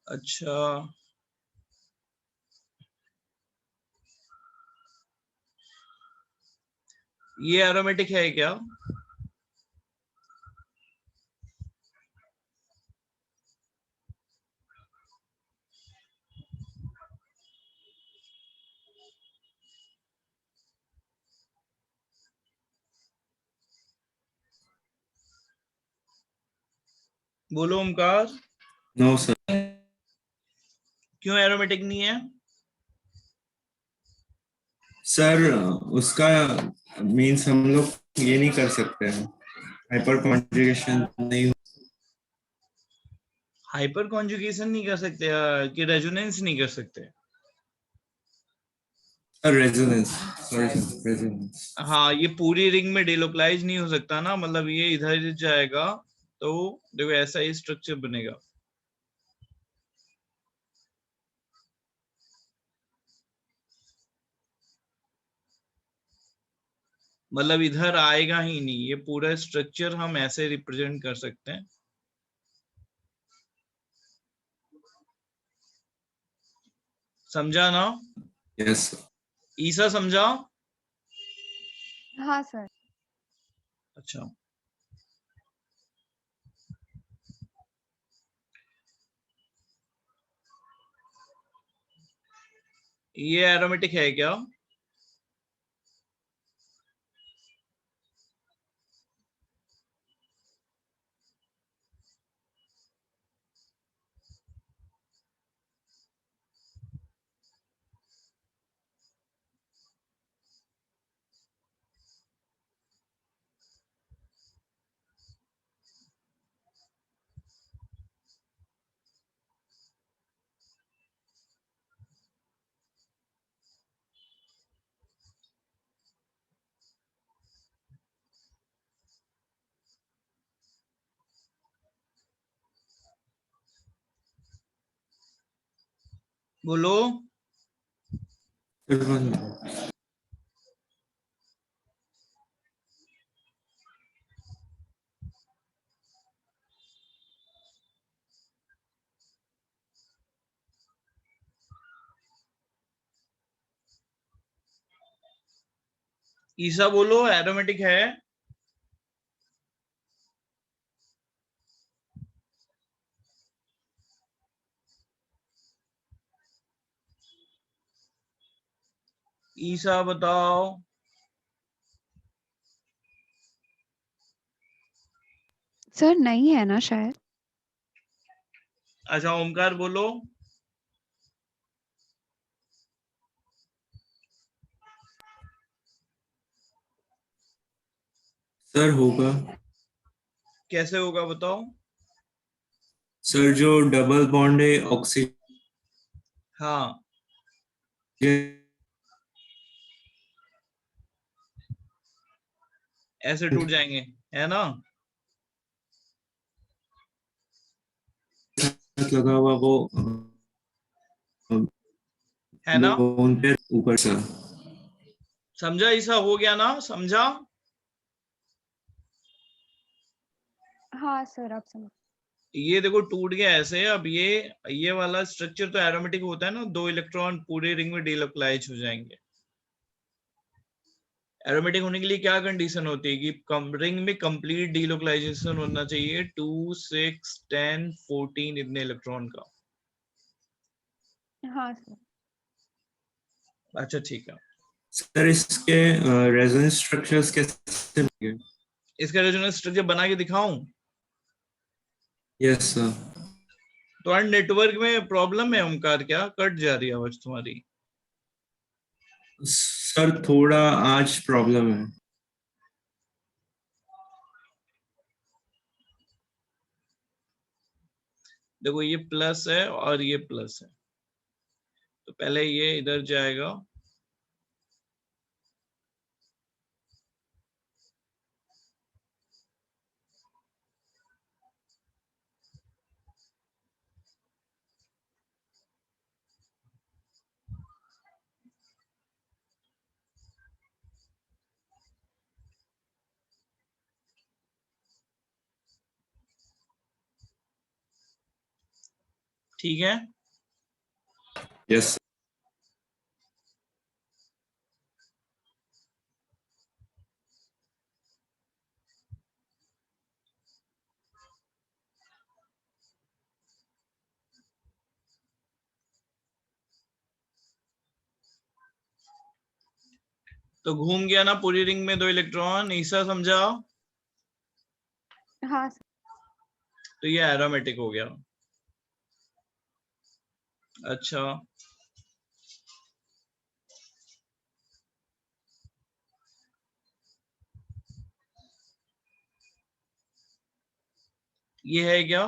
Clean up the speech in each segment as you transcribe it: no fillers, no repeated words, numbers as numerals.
अच्छा, ये एरोमेटिक है क्या? बोलो ओमकार। No sir. क्यों एरोमेटिक नहीं है? सर उसका मीन्स हम लोग ये नहीं कर सकते हैं, हाइपर कॉन्जुगेशन नहीं। हाइपर कॉन्जुगेशन नहीं कर सकते कि रेजोनेंस नहीं कर सकते? Sir resonance, sorry sir, resonance. हाँ, ये पूरी रिंग में डिलोकलाइज नहीं हो सकता ना, मतलब ये इधर जाएगा तो देखो ऐसा ही स्ट्रक्चर बनेगा। मतलब इधर आएगा ही नहीं, ये पूरा स्ट्रक्चर हम ऐसे रिप्रेजेंट कर सकते हैं। समझा ना? यस। ईसा समझा? हाँ सर। अच्छा, ये एरोमेटिक है क्या? बोलो। ईसा बोलो, एरोमेटिक है? ईसा बताओ। सर नहीं है ना शायद। अच्छा, ओमकार बोलो। सर होगा। कैसे होगा बताओ? सर जो डबल बॉन्ड है ऑक्सीजन, हाँ, ऐसे टूट जाएंगे, है ना? लगा हुआ वो है ना? लोन पे ऊपर सर। समझा ईसा? हो गया ना? समझा? हाँ सर, अब समझ। ये देखो टूट गया ऐसे। अब ये वाला स्ट्रक्चर तो एरोमेटिक होता है ना, 2 इलेक्ट्रॉन पूरे रिंग में डीलोकलाइज हो जाएंगे। एरोमेटिक होने के लिए क्या कंडीशन होती है कि रिंग में कंप्लीट डीलोकलाइजेशन होना चाहिए 2, 6, 10, 14 इतने इलेक्ट्रॉन का। हाँ सर। अच्छा ठीक है। सर इसके रेजोनेंस स्ट्रक्चर्स कैसे बनेंगे? इसका रेजोनेंस स्ट्रक्चर बना के दिखाऊं? Yes sir. तो नेटवर्क में प्रॉब्लम है ओमकार, क्या कट जा रही है आवाज तुम्हारी? सर थोड़ा आज प्रॉब्लम है। देखो ये प्लस है और ये प्लस है, तो पहले ये इधर जाएगा। ठीक है। यस तो घूम गया ना पूरी रिंग में 2 इलेक्ट्रॉन, ईसा समझाओ। हाँ सर। तो ये एरोमेटिक हो गया। अच्छा, ये है क्या?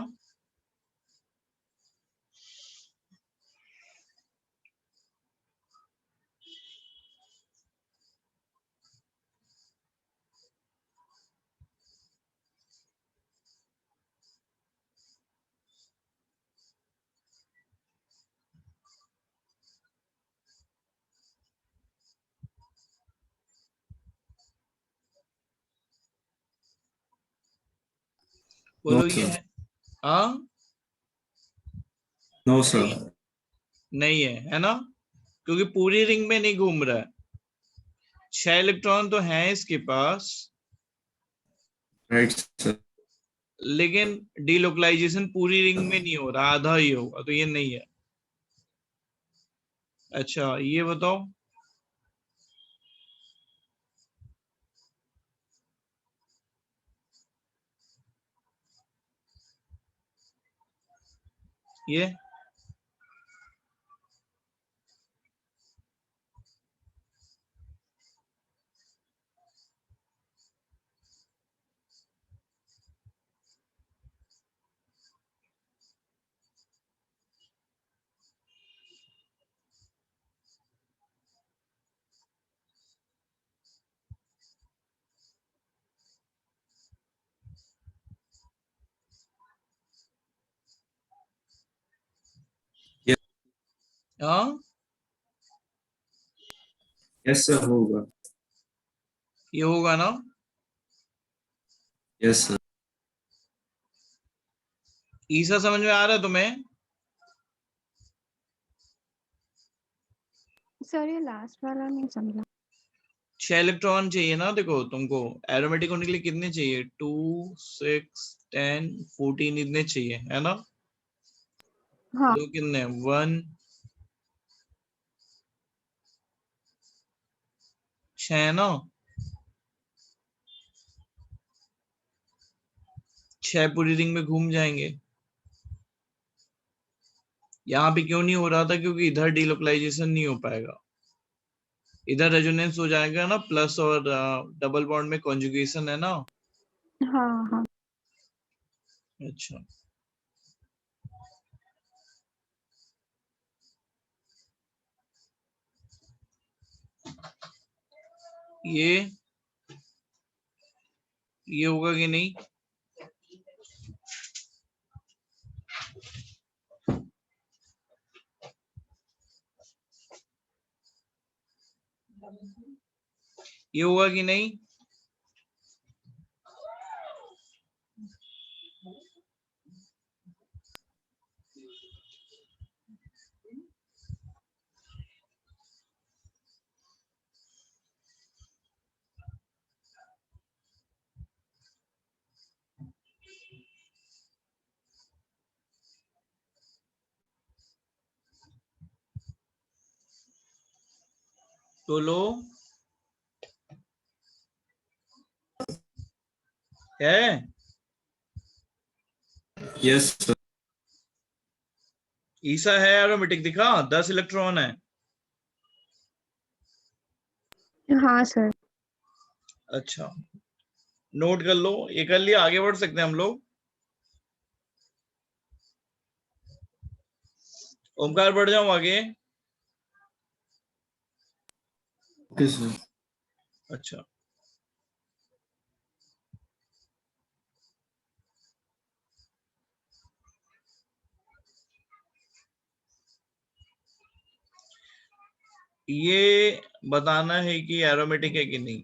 नो बोलो ये सर है। हाँ, नो सर नहीं, नहीं है ना, क्योंकि पूरी रिंग में नहीं घूम रहा है। 6 इलेक्ट्रॉन तो हैं इसके पास, राइट सर लेकिन डीलोकलाइजेशन पूरी रिंग में नहीं हो रहा, आधा ही होगा, तो ये नहीं है। अच्छा, ये बताओ। ये हाँ, यस सर होगा ये होगा ना। यस सर ईसा समझ में आ रहा है तुम्हें? सर ये लास्ट वाला नहीं समझा। 6 इलेक्ट्रॉन चाहिए ना, देखो तुमको एरोमेटिक होने के लिए कितने चाहिए? 2, 6, 10, 14 इतने चाहिए, है ना? हाँ दो कितने? 1, 6 है ना। 6 पूरी रिंग में घूम जाएंगे। यहाँ पे क्यों नहीं हो रहा था? क्योंकि इधर डीलोकलाइजेशन नहीं हो पाएगा, इधर रेजोनेंस हो जाएगा ना, प्लस और डबल बॉन्ड में कॉन्जुगेशन है ना। हाँ हाँ। अच्छा, ये ये होगा कि नहीं? ये होगा कि नहीं? तो लो, है। यस सर ईसा है एरोमेटिक, दिखा 10 इलेक्ट्रॉन है। हाँ सर। अच्छा, नोट कर लो, ये कर लिया, आगे बढ़ सकते हैं हम लोग। ओमकार बढ़ जाओ आगे। ओके सर अच्छा, ये बताना है कि एरोमेटिक है कि नहीं।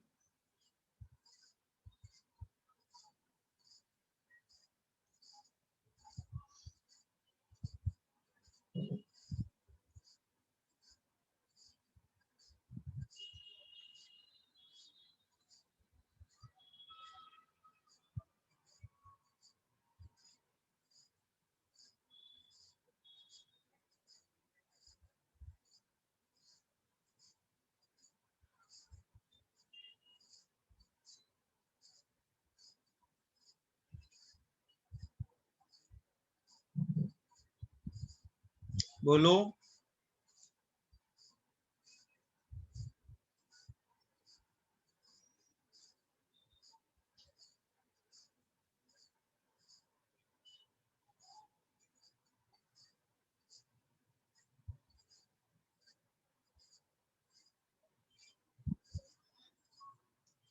बोलो।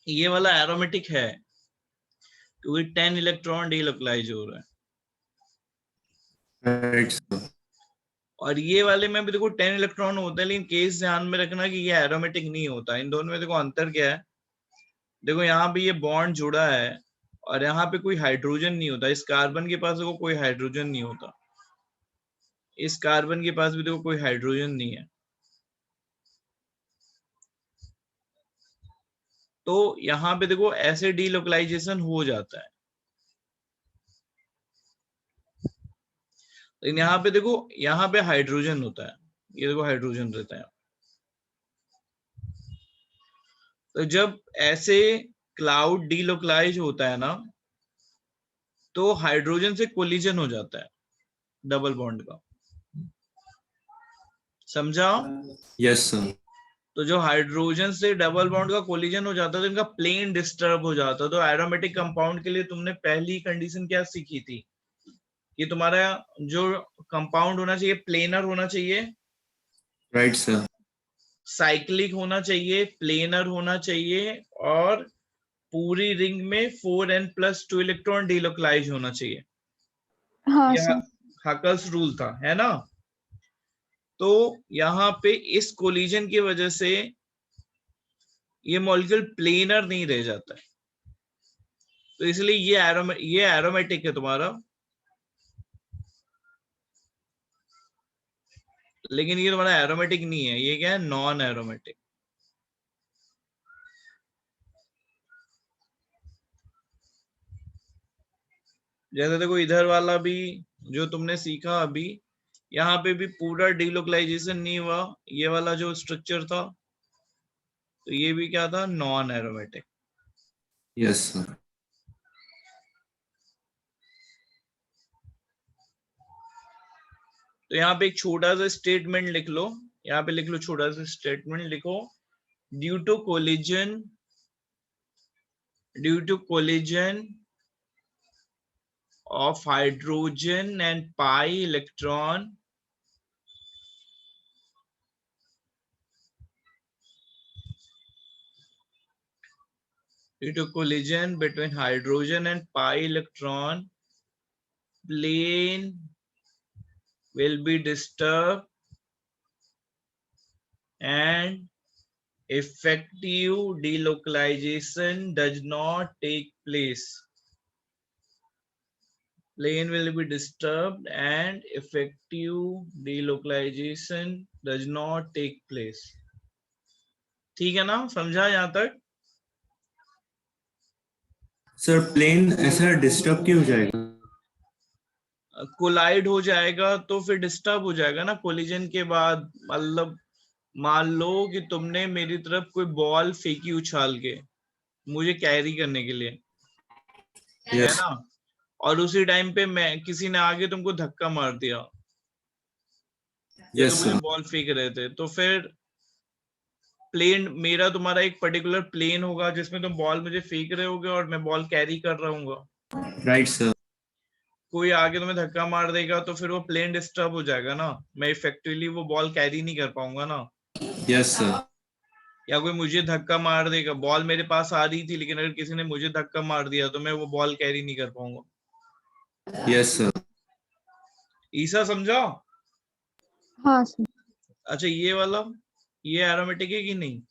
ये वाला एरोमेटिक है क्योंकि 10 इलेक्ट्रॉन डीलोकलाइज हो रहा है, राइट सर। और ये वाले में भी देखो 10 इलेक्ट्रॉन होता है, लेकिन केस ध्यान में रखना कि ये एरोमेटिक नहीं होता। इन दोनों में देखो अंतर क्या है, देखो यहाँ पे ये बॉन्ड जुड़ा है और यहाँ पे कोई हाइड्रोजन नहीं होता। इस कार्बन के पास देखो कोई हाइड्रोजन नहीं होता, इस कार्बन के पास भी देखो कोई हाइड्रोजन नहीं है। तो यहाँ पे देखो ऐसे डीलोकलाइजेशन हो जाता है, लेकिन यहाँ पे देखो यहाँ पे हाइड्रोजन होता है, ये देखो हाइड्रोजन रहता है। तो जब ऐसे क्लाउड डीलोकलाइज होता है ना, तो हाइड्रोजन से कोलिजन हो जाता है डबल बॉन्ड का, समझा? Yes sir. तो जो हाइड्रोजन से डबल बॉन्ड का कोलिजन हो जाता है तो इनका प्लेन डिस्टर्ब हो जाता है। तो एरोमेटिक कंपाउंड के लिए तुमने पहली कंडीशन क्या सीखी थी कि तुम्हारा जो कंपाउंड होना चाहिए प्लेनर होना चाहिए, राइट सर। साइक्लिक होना चाहिए, प्लेनर होना चाहिए, और पूरी रिंग में 4n+2 इलेक्ट्रॉन डीलोकलाइज होना चाहिए। हाँ यह सर। हकल्स रूल था, है ना? तो यहाँ पे इस कोलिजन की वजह से ये मॉलिक्यूल प्लेनर नहीं रह जाता है, तो इसलिए ये एरोमेटिक है तुम्हारा, लेकिन ये तुम्हारा एरोमेटिक नहीं है, ये क्या है, नॉन एरोमेटिक। जैसे देखो इधर वाला भी जो तुमने सीखा अभी, यहाँ पे भी पूरा डीलोकलाइजेशन नहीं हुआ, ये वाला जो स्ट्रक्चर था, तो ये भी क्या था, नॉन एरोमेटिक। Yes sir. तो यहाँ पे एक छोटा सा स्टेटमेंट लिख लो, यहाँ पे लिख लो, छोटा सा स्टेटमेंट लिखो, due to collision of hydrogen and pi electron due to collision between hydrogen and pi electron, plane will be disturbed and effective delocalization does not take place. Plane will be disturbed and effective delocalization does not take place. ठीक है ना, समझा यहाँ तक? Sir plain ऐसा disturb क्यों हो जाएगा? कोलाइड हो जाएगा तो फिर डिस्टर्ब हो जाएगा ना कोलिजन के बाद। मतलब मान लो कि तुमने मेरी तरफ कोई बॉल फेंकी उछाल के मुझे कैरी करने के लिए, है यस। ना, और उसी टाइम पे मैं किसी ने आगे तुमको धक्का मार दिया कि यस तुम मुझे सर। बॉल फेंक रहे थे, तो फिर प्लेन मेरा तुम्हारा एक पर्टिकुलर प्लेन होगा जिसमें तुम बॉल मुझे फेंक रहे होगे और मैं बॉल कैरी कर रहा हूँ। Right sir. कोई आगे तुम्हें धक्का मार देगा तो फिर वो प्लेन डिस्टर्ब हो जाएगा ना, मैं इफेक्टिवली वो बॉल कैरी नहीं कर पाऊंगा ना। Yes sir. या कोई मुझे धक्का मार देगा, बॉल मेरे पास आ रही थी लेकिन अगर किसी ने मुझे धक्का मार दिया तो मैं वो बॉल कैरी नहीं कर पाऊंगा। Yes sir. ईसा समझा? हाँ सर। अच्छा ये वाला, ये एरोमेटिक है कि नहीं?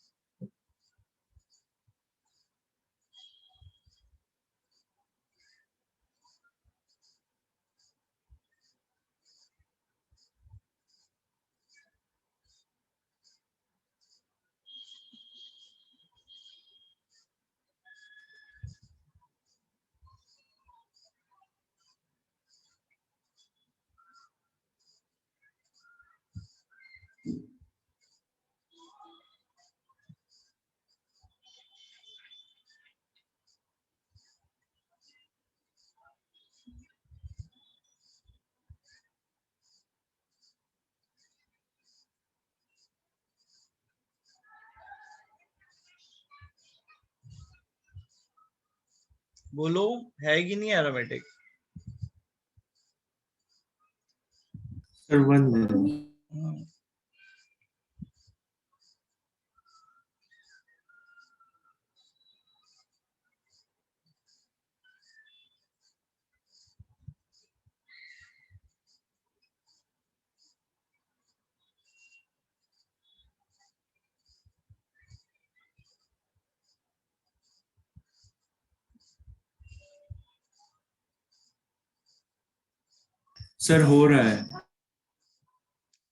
बोलो, है कि नहीं एरोमेटिक? Sir 1 minute. सर हो रहा है।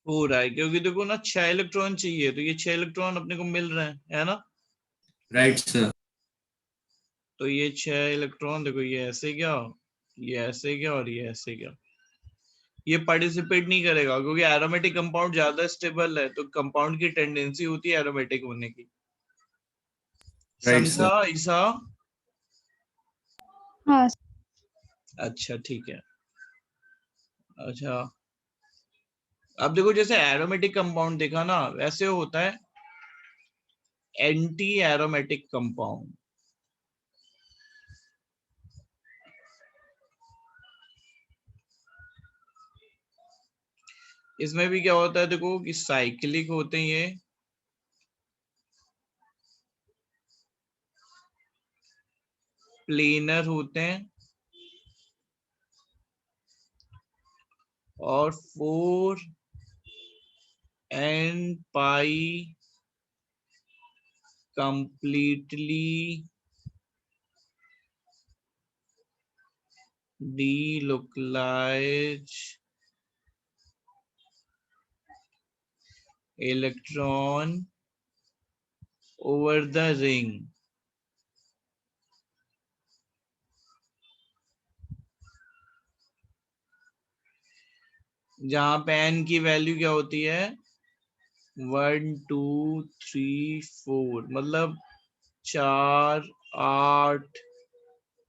हो रहा है क्योंकि देखो ना 6 इलेक्ट्रॉन चाहिए, तो ये 6 इलेक्ट्रॉन अपने को मिल रहे हैं, है ना? Right sir. तो ये 6 इलेक्ट्रॉन देखो, ये ऐसे गया, ये ऐसे गया और ये ऐसे गया। ये पार्टिसिपेट नहीं करेगा क्योंकि एरोमेटिक कंपाउंड ज्यादा स्टेबल है, तो कंपाउंड की टेंडेंसी होती है एरोमेटिक होने की। राइट समझा सर। ईसा? हाँ अच्छा ठीक है। अच्छा, अब देखो जैसे एरोमेटिक कंपाउंड देखा ना, वैसे होता है एंटी एरोमेटिक कंपाउंड। इसमें भी क्या होता है देखो कि साइक्लिक होते हैं ये, प्लेनर होते हैं, और 4n pi completely delocalize electron over the ring. जहां पे n की वैल्यू क्या होती है 1 2 3 4, मतलब 4 8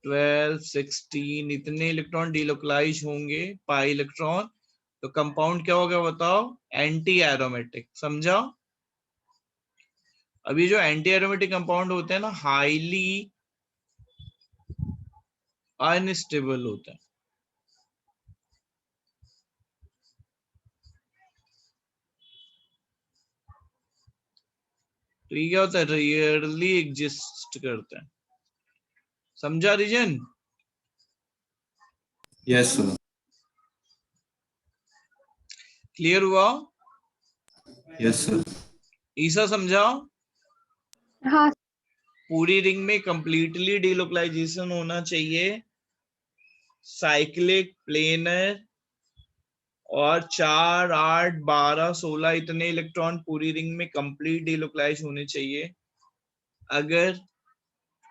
12 16 इतने इलेक्ट्रॉन डिलोकलाइज होंगे पाई इलेक्ट्रॉन, तो कंपाउंड क्या होगा बताओ? Anti aromatic. समझा? अभी जो एंटी एरोमेटिक कंपाउंड होते हैं ना, हाईली अनस्टेबल होते हैं। तो ये क्या होता है? रेयरली एग्जिस्ट करते हैं। समझा रीजन? Yes sir. क्लियर हुआ? Yes sir. ईसा समझा? हाँ पूरी रिंग में कंप्लीटली डिलोकलाइजेशन होना चाहिए, साइक्लिक, प्लेनर, और 4 8 12 16 इतने इलेक्ट्रॉन पूरी रिंग में कंप्लीट डिलोकलाइज होने चाहिए। अगर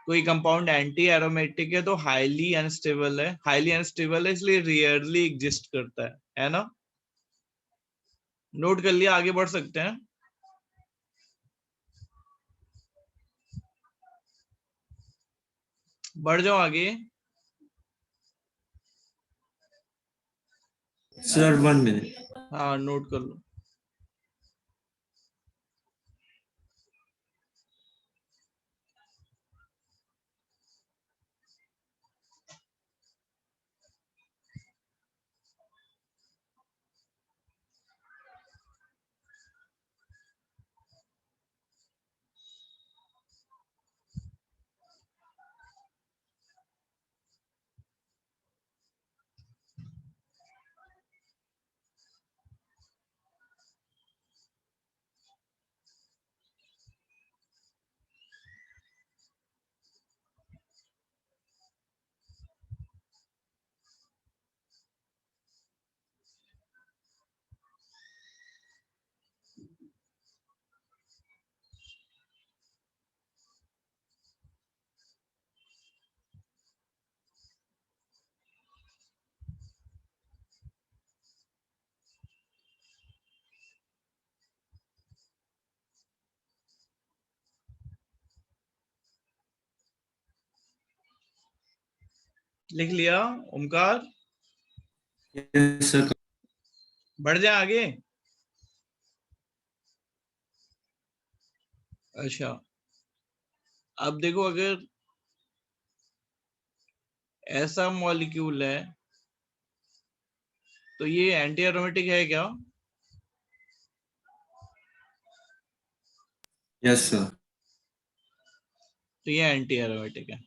कोई कंपाउंड एंटी एरोमेटिक है तो हाईली अनस्टेबल है, हाईली अनस्टेबल है इसलिए रेयरली एग्जिस्ट करता है ना? नोट कर लिया? आगे बढ़ सकते हैं। बढ़ जाओ आगे। Sir 1 minute. हाँ नोट कर लो। लिख लिया ओमकार? Yes sir. बढ़ जाए आगे। अच्छा, अब देखो अगर ऐसा मॉलिक्यूल है, तो ये एंटी एरोमेटिक है क्या? Yes sir. तो ये एंटी एरोमेटिक है।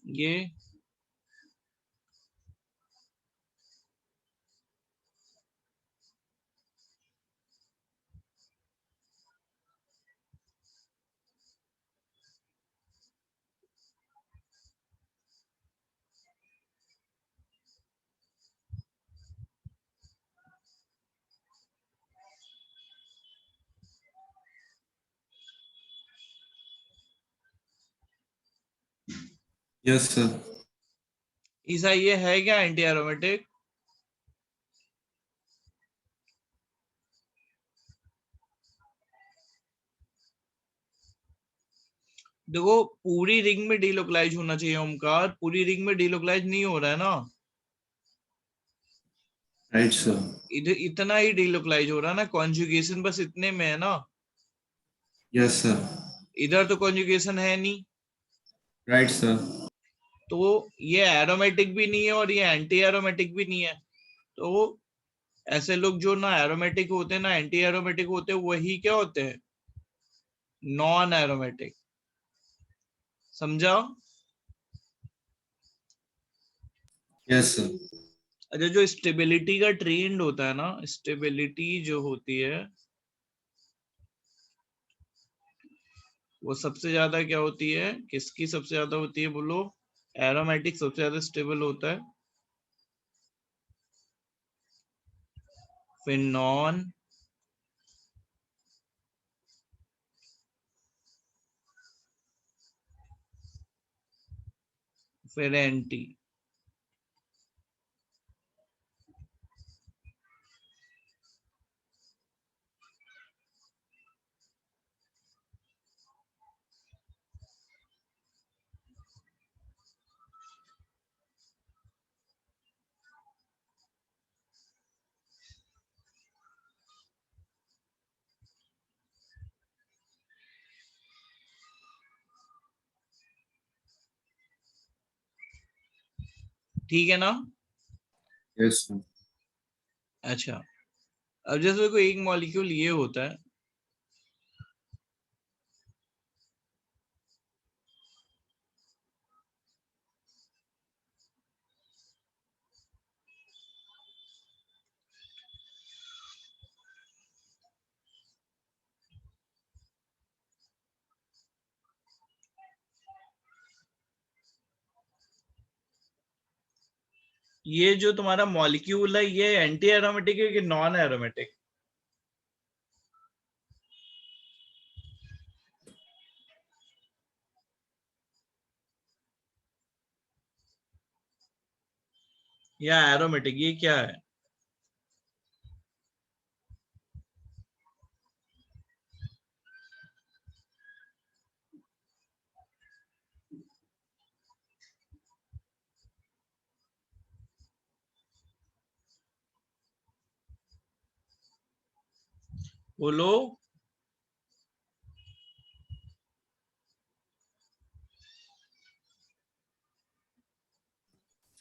ये यस सर। ईसा ये है क्या एंटी एरोमेटिक? देखो पूरी रिंग में डीलोकलाइज होना चाहिए ओमकार, पूरी रिंग में डीलोकलाइज नहीं हो रहा है ना, राइट सर। इधर इतना ही डीलोकलाइज हो रहा है ना, कॉन्जुगेशन बस इतने में है ना, यस सर। इधर तो कॉन्जुगेशन है नहीं। Right sir. तो ये एरोमेटिक भी नहीं है और ये एंटी एरोमेटिक भी नहीं है। तो ऐसे लोग जो ना एरोमेटिक होते हैं ना एंटी एरोमेटिक होते हैं, वही क्या होते हैं? Non aromatic. समझा? Yes sir. अच्छा, जो स्टेबिलिटी का ट्रेंड होता है ना, स्टेबिलिटी जो होती है वो सबसे ज्यादा क्या होती है, किसकी सबसे ज्यादा होती है बोलो? एरोमेटिक सबसे ज्यादा स्टेबल होता है, फिर नॉन, फिर एंटी। ठीक है ना? Yes sir. अच्छा, अब जैसे कोई एक मॉलिक्यूल ये होता है, ये जो तुम्हारा मॉलिक्यूल है ये एंटी एरोमेटिक है कि नॉन एरोमेटिक? या एरोमेटिक? ये क्या है? बोलो।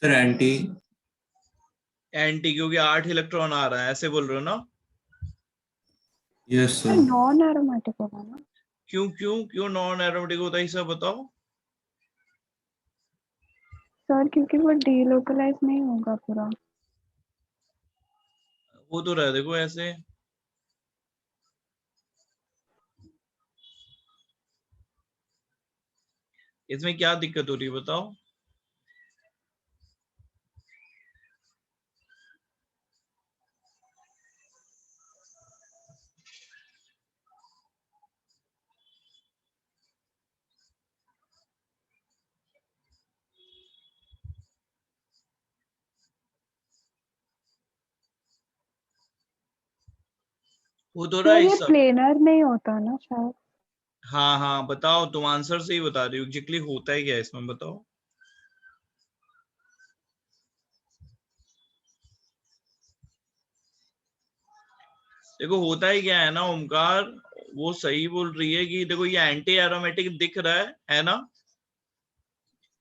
Sir anti. एंटी, क्योंकि 8 इलेक्ट्रॉन आ रहा है, ऐसे बोल रहे हो ना? Yes sir sir. Non aromatic होगा ना? क्यों क्यों क्यों नॉन एरोमेटिक होता है, ये सब बताओ। सर क्योंकि वो डीलोकलाइज नहीं होगा पूरा। वो तो रहा, देखो ऐसे। इसमें क्या दिक्कत हो रही है बताओ? वो तो रहा सर है ये सब। प्लेनर नहीं होता ना शायद? हाँ हाँ बताओ, तुम आंसर से ही बता रही हो, एग्जैक्टली होता है क्या इसमें, बताओ। देखो होता ही क्या है ना ओमकार, वो सही बोल रही है कि देखो ये एंटी एरोमेटिक दिख रहा है ना,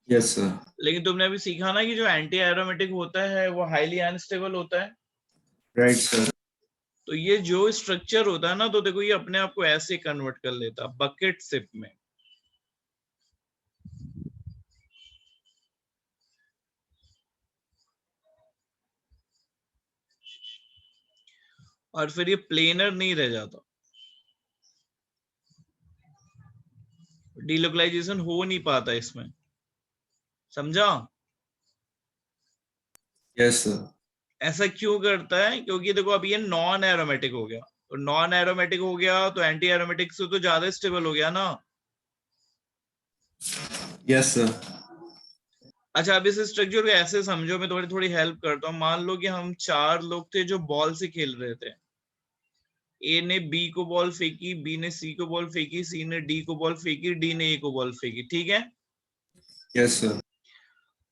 यस सर। लेकिन तुमने अभी सीखा ना कि जो एंटी एरोमेटिक होता है वो हाईली अनस्टेबल होता है। Right sir. तो ये जो स्ट्रक्चर होता है ना, तो देखो ये अपने आप को ऐसे कन्वर्ट कर लेता बकेट सिप में। और फिर ये प्लेनर नहीं रह जाता, डीलोकलाइजेशन हो नहीं पाता इसमें, समझा? Yes sir. ऐसा क्यों करता है? क्योंकि देखो अभी ये नॉन एरोमेटिक हो गया, तो नॉन एरोमेटिक हो गया तो एंटी एरोमेटिक से तो ज्यादा स्टेबल हो गया ना। Yes sir. अच्छा, अब इस स्ट्रक्चर को ऐसे समझो, मैं थोड़ी थोड़ी हेल्प करता हूँ। मान लो कि हम 4 लोग थे जो बॉल से खेल रहे थे। ए ने बी को बॉल फेंकी, बी ने सी को बॉल फेंकी, सी ने डी को बॉल फेंकी, डी ने ए को बॉल फेंकी, ठीक है? Yes sir.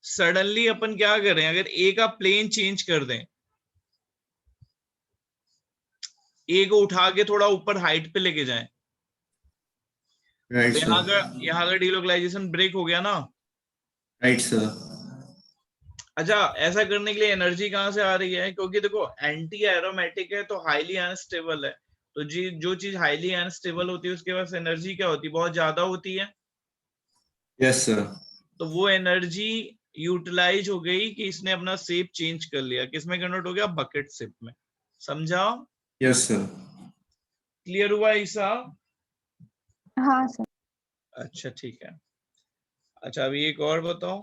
सडनली अपन क्या करें, अगर ए का प्लेन चेंज कर दें, ए को उठा के थोड़ा ऊपर हाइट पे लेके जाएं, राइट तो सर। यहाँ का डीलोकलाइजेशन ब्रेक हो गया ना। Right sir. अच्छा, ऐसा करने के लिए एनर्जी कहां से आ रही है? क्योंकि देखो एंटी एरोमेटिक है तो हाईली अनस्टेबल है, तो जी जो चीज हाईली अनस्टेबल होती है उसके पास एनर्जी क्या होती है? बहुत ज्यादा होती है। Yes sir. तो वो एनर्जी यूटिलाइज हो गई कि इसने अपना शेप चेंज कर लिया, किसमें कन्वर्ट हो गया? बकेट शेप में। समझा? Yes sir. क्लियर हुआ ईसा? हाँ सर। अच्छा ठीक है। अच्छा अभी एक और बताओ।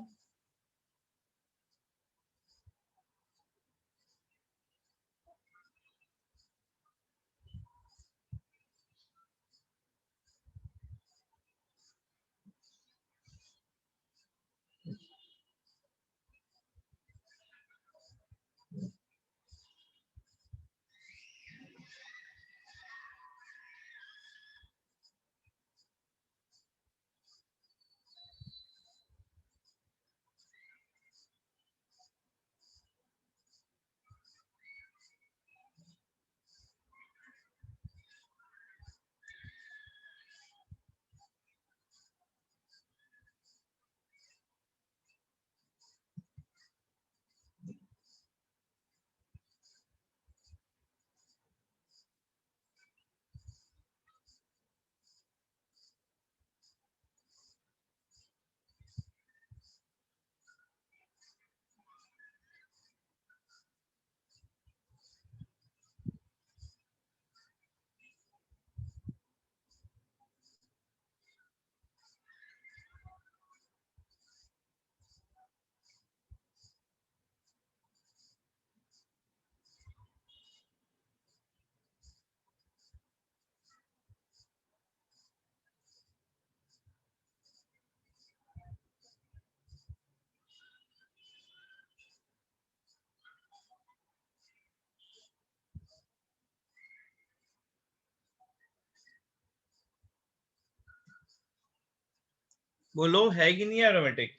बोलो, है कि नहीं एरोमेटिक?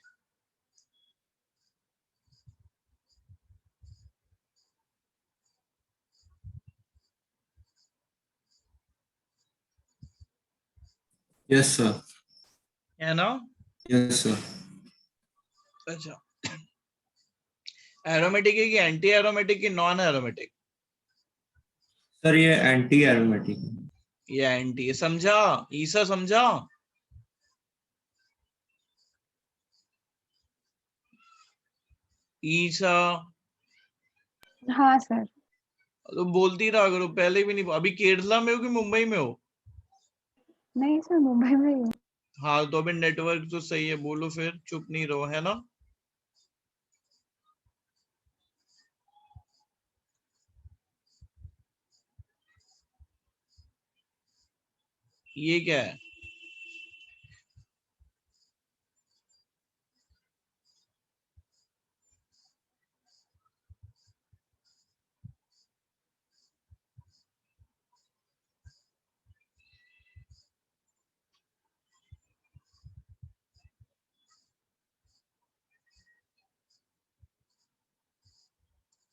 Yes sir. है ना? Yes sir. अच्छा, एरोमेटिक है कि एंटी एरोमेटिक की नॉन एरोमेटिक? सर ये एंटी एरोमेटिक है। ये एंटी है, समझा? ईसा समझा? ईसा हाँ सर। तो बोलती रहा करो, पहले भी नहीं। अभी केरला में हो कि मुंबई में हो? नहीं सर, मुंबई में ही हूँ। हाँ तो अभी नेटवर्क तो सही है, बोलो फिर, चुप नहीं रहो, है ना? ये क्या है?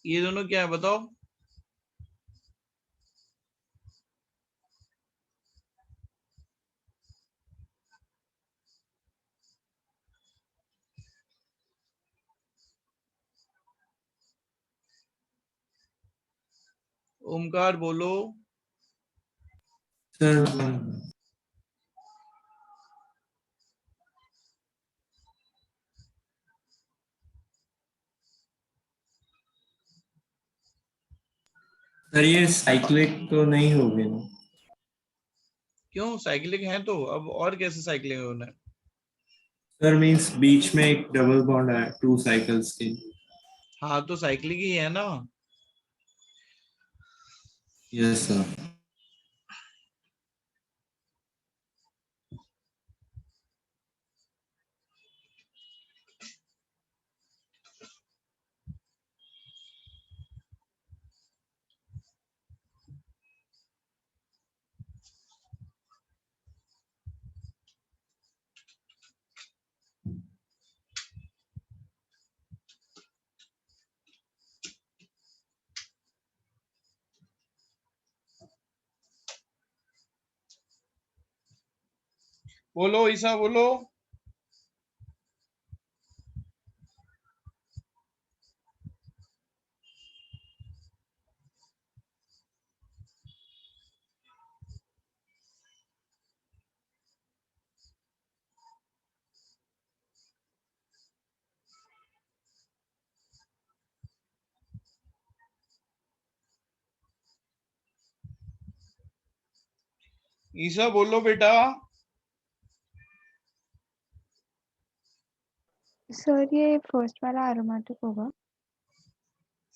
ये दोनों क्या है बताओ? ओमकार बोलो। सर सर ये साइक्लिक तो नहीं होगी ना? क्यों, साइक्लिक है तो अब और कैसे साइक्लिक होना है? सर मींस बीच में एक डबल बॉन्ड है 2 साइकिल्स की। हाँ तो साइक्लिक ही है ना। Yes sir. बोलो ईसा बोलो। ईसा बोलो बेटा। सर ये फर्स्ट वाला एरोमेटिक होगा।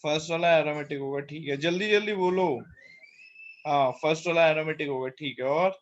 फर्स्ट वाला एरोमेटिक होगा, ठीक है, जल्दी जल्दी बोलो। हाँ फर्स्ट वाला एरोमेटिक होगा, ठीक है। और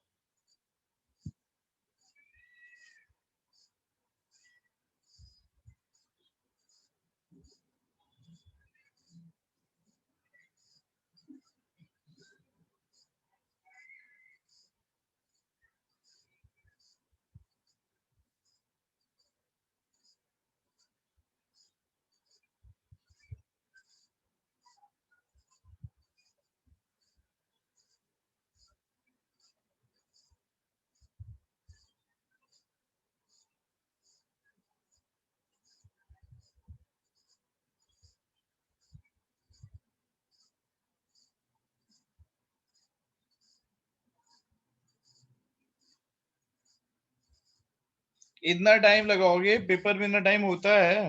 इतना टाइम लगाओगे? पेपर में इतना टाइम होता है?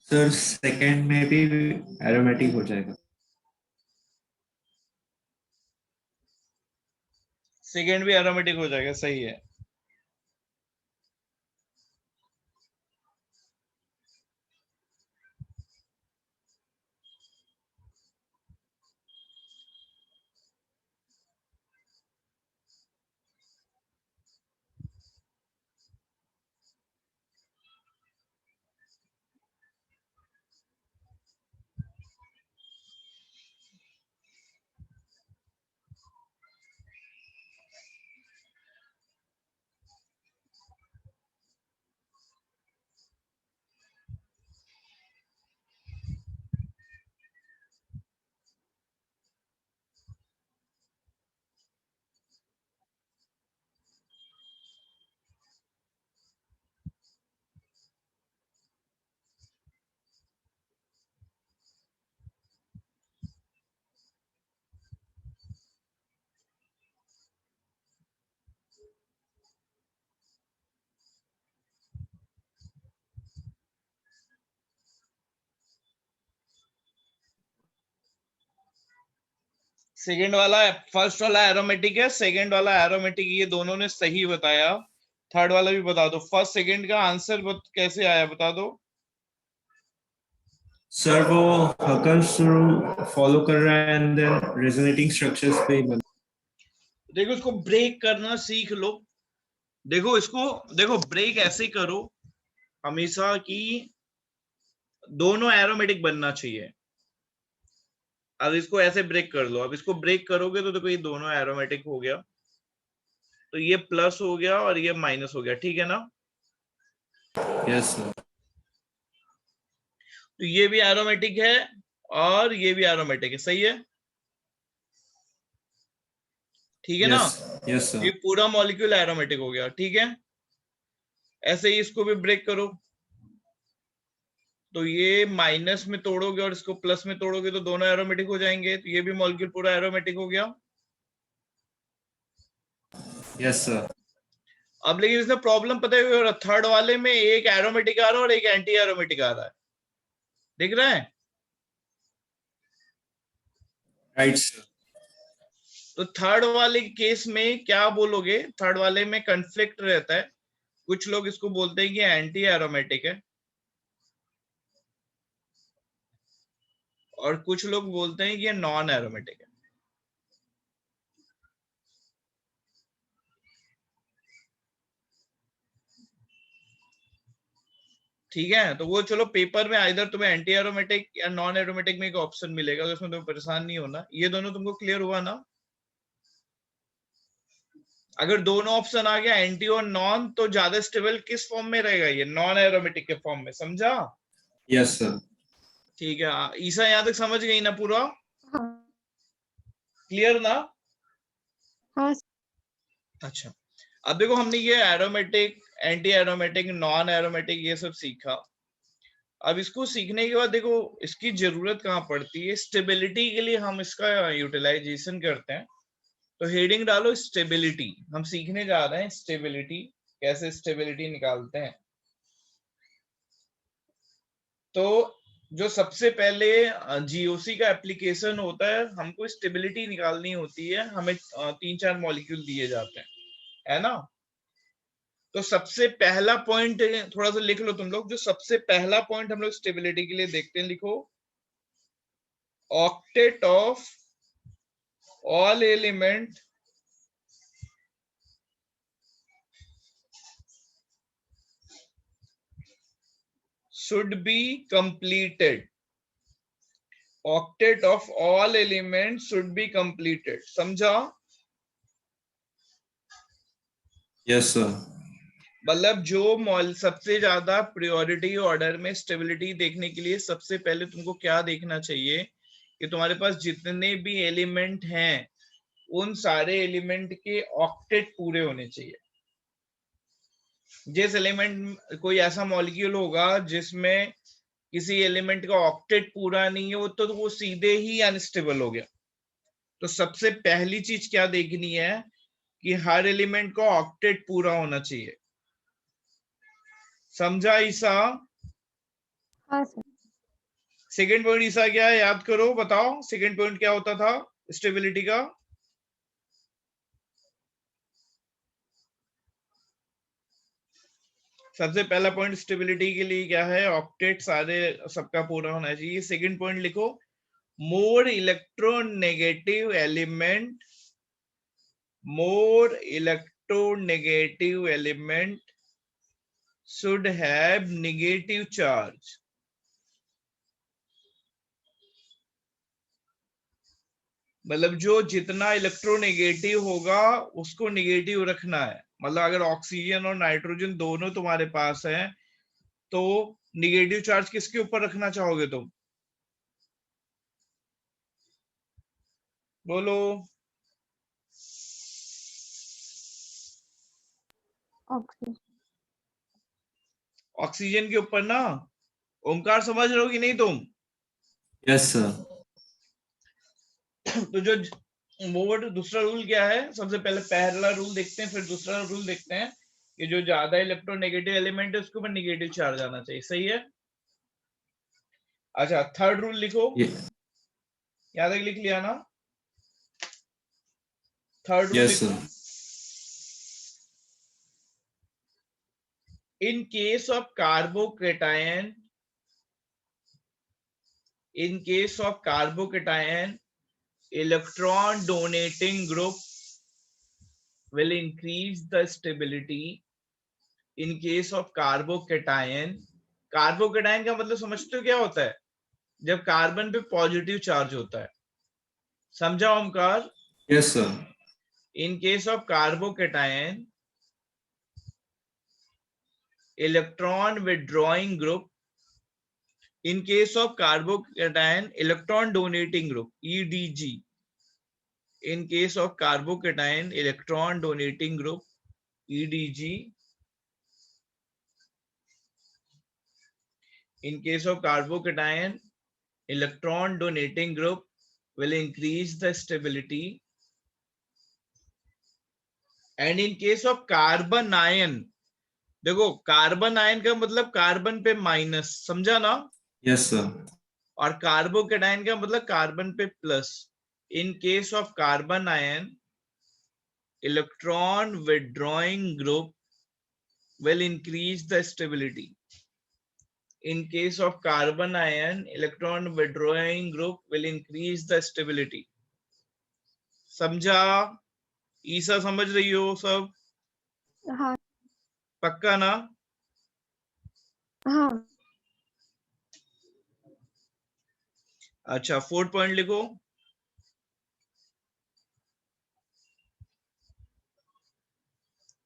सर सेकंड में भी एरोमेटिक हो जाएगा। सेकेंड भी एरोमेटिक हो जाएगा, सही है। सेकेंड वाला, फर्स्ट वाला एरोमेटिक है, सेकेंड वाला एरोमेटिक, ये दोनों ने सही बताया। थर्ड वाला भी बता दो। फर्स्ट सेकेंड का आंसर कैसे आया बता दो। सर वो हकल्स रूल फॉलो कर रहा है एंड देन रेजोनेटिंग स्ट्रक्चर्स पे ही बन। देखो इसको ब्रेक करना सीख लो। देखो इसको, देखो ब्रेक ऐसे करो हमेशा कि दोनों एरोमेटिक बनना चाहिए। अब इसको ऐसे ब्रेक कर लो। अब इसको ब्रेक करोगे तो देखो ये दोनों एरोमेटिक हो गया, तो ये प्लस हो गया और ये माइनस हो गया, ठीक है ना। Yes sir. तो ये भी एरोमेटिक है और ये भी एरोमेटिक है, सही है, ठीक है ना। यस यस ये सर। पूरा मॉलिक्यूल एरोमेटिक हो गया, ठीक है। ऐसे ही इसको भी ब्रेक करो, तो ये माइनस में तोड़ोगे और इसको प्लस में तोड़ोगे तो दोनों एरोमेटिक हो जाएंगे, तो ये भी मॉलिक्यूल पूरा एरोमेटिक हो गया। Yes sir. अब लेकिन इसमें प्रॉब्लम पता है, थर्ड वाले में एक एरोमेटिक आ रहा है और एक एंटी एरोमेटिक आ रहा है, दिख रहा है? Right sir. तो थर्ड वाले केस में क्या बोलोगे? थर्ड वाले में कन्फ्लिक्ट रहता है, कुछ लोग इसको बोलते हैं कि एंटी एरोमेटिक है और कुछ लोग बोलते हैं कि ये नॉन एरोमेटिक है। ठीक है, तो वो चलो पेपर में आइदर तुम्हें एंटी एरोमेटिक या नॉन एरोमेटिक में एक ऑप्शन मिलेगा, तो उसमें तुम्हें परेशान नहीं होना। ये दोनों तुमको क्लियर हुआ ना? अगर दोनों ऑप्शन आ गया एंटी और नॉन, तो ज्यादा स्टेबल किस फॉर्म में रहेगा? ये नॉन एरोमेटिक के फॉर्म में, समझा? Yes sir. ठीक है, ईसा यहां तक समझ गई ना पूरा? हाँ क्लियर ना? हाँ अच्छा, अब देखो हमने ये aromatic, anti aromatic, non aromatic ये सब सीखा। अब इसको सीखने के बाद देखो इसकी जरूरत कहाँ पड़ती है? स्टेबिलिटी के लिए हम इसका यूटिलाइजेशन करते हैं। तो हेडिंग डालो स्टेबिलिटी, हम सीखने जा रहे हैं स्टेबिलिटी, कैसे स्टेबिलिटी निकालते हैं। तो जो सबसे पहले जीओसी का एप्लीकेशन होता है, हमको स्टेबिलिटी निकालनी होती है, हमें 3-4 मॉलिक्यूल दिए जाते हैं, है ना? तो सबसे पहला पॉइंट थोड़ा सा लिख लो तुम लोग, जो सबसे पहला पॉइंट हम लोग स्टेबिलिटी के लिए देखते हैं, लिखो octet of all element should be completed. Octet of all elements should be completed. समझा? Yes sir. मतलब जो सबसे ज्यादा प्रायोरिटी ऑर्डर में स्टेबिलिटी देखने के लिए सबसे पहले तुमको क्या देखना चाहिए कि तुम्हारे पास जितने भी एलिमेंट हैं उन सारे एलिमेंट के ऑक्टेट पूरे होने चाहिए। जिस एलिमेंट, कोई ऐसा मॉलिक्यूल होगा जिसमें किसी एलिमेंट का ऑक्टेट पूरा नहीं है, वो सीधे ही अनस्टेबल हो गया। तो सबसे पहली चीज क्या देखनी है कि हर एलिमेंट का ऑक्टेट पूरा होना चाहिए। समझा ईसा? हाँ सर। सेकंड पॉइंट ईसा क्या है, याद करो, बताओ सेकंड पॉइंट क्या होता था स्टेबिलिटी का? सबसे पहला पॉइंट स्टेबिलिटी के लिए क्या है? ऑक्टेट सारे सबका पूरा होना चाहिए। सेकंड पॉइंट लिखो, more electronegative element, more electronegative element should have negative charge. मतलब जो जितना इलेक्ट्रोनेगेटिव होगा उसको नेगेटिव रखना है। मतलब अगर ऑक्सीजन और नाइट्रोजन दोनों तुम्हारे पास है तो नेगेटिव चार्ज किसके ऊपर रखना चाहोगे तुम? बोलो। ऑक्सीजन। ऑक्सीजन के ऊपर ना। ओमकार समझ रहे हो कि नहीं तुम? Yes sir. तो जो वो दूसरा रूल क्या है? सबसे पहले पहला रूल देखते हैं, फिर दूसरा रूल देखते हैं कि जो ज्यादा इलेक्ट्रोनेगेटिव एलिमेंट है उसके ऊपर नेगेटिव चार्ज आना चाहिए। सही है? अच्छा, थर्ड रूल लिखो, याद है, लिख लिया ना? थर्ड रूल यस लिखो, sir. In case of carbocation, in case of carbocation, electron donating group will increase the stability. In case of carbocation, carbocation का मतलब समझते हो क्या होता है? जब कार्बन पे पॉजिटिव चार्ज होता है। समझा Omkar? Yes sir. In case of carbocation, electron withdrawing group, in case of carbocation, electron donating group, EDG, in case of carbocation, electron donating group, EDG, In case of carbocation, electron donating group will increase the stability. And in case of carbon ion, देखो carbon ion का मतलब carbon पे minus, समझा ना? Yes sir. और carbocation का मतलब carbon पे plus. In case of carbon ion, electron withdrawing group will increase the stability. In case of carbon ion, electron withdrawing group will increase the stability. समझा? ईसा समझ रही हो सब? हाँ पक्का ना? हाँ अच्छा, 4th पॉइंट लिखो.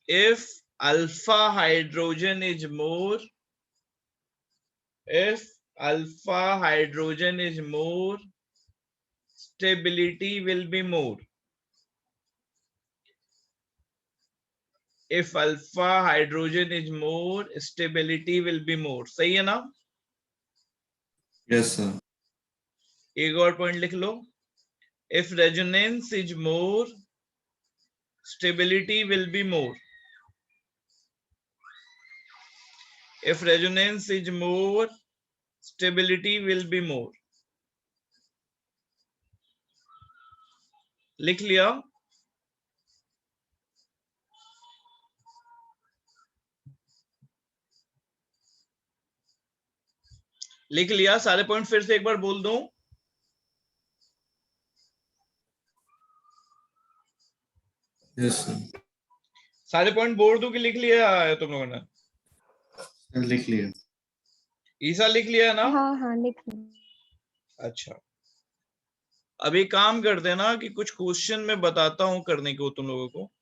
If alpha hydrogen is more, if alpha hydrogen is more, stability will be more. If alpha hydrogen is more, stability will be more. सही है ना? Yes sir. एक और पॉइंट लिख लो. If resonance is more, stability will be more. If resonance is more, stability will be more. लिख लिया? लिख लिया सारे पॉइंट? फिर से एक बार बोल दूं. Yes sir. सारे पॉइंट बोल दूं कि लिख लिया है तुम लोगों ने? लिख लिया। ईसा लिख लिया है ना? हाँ हाँ लिख लो। अच्छा, अभी काम कर देना कि कुछ क्वेश्चन मैं बताता हूं करने को तुम लोगों को.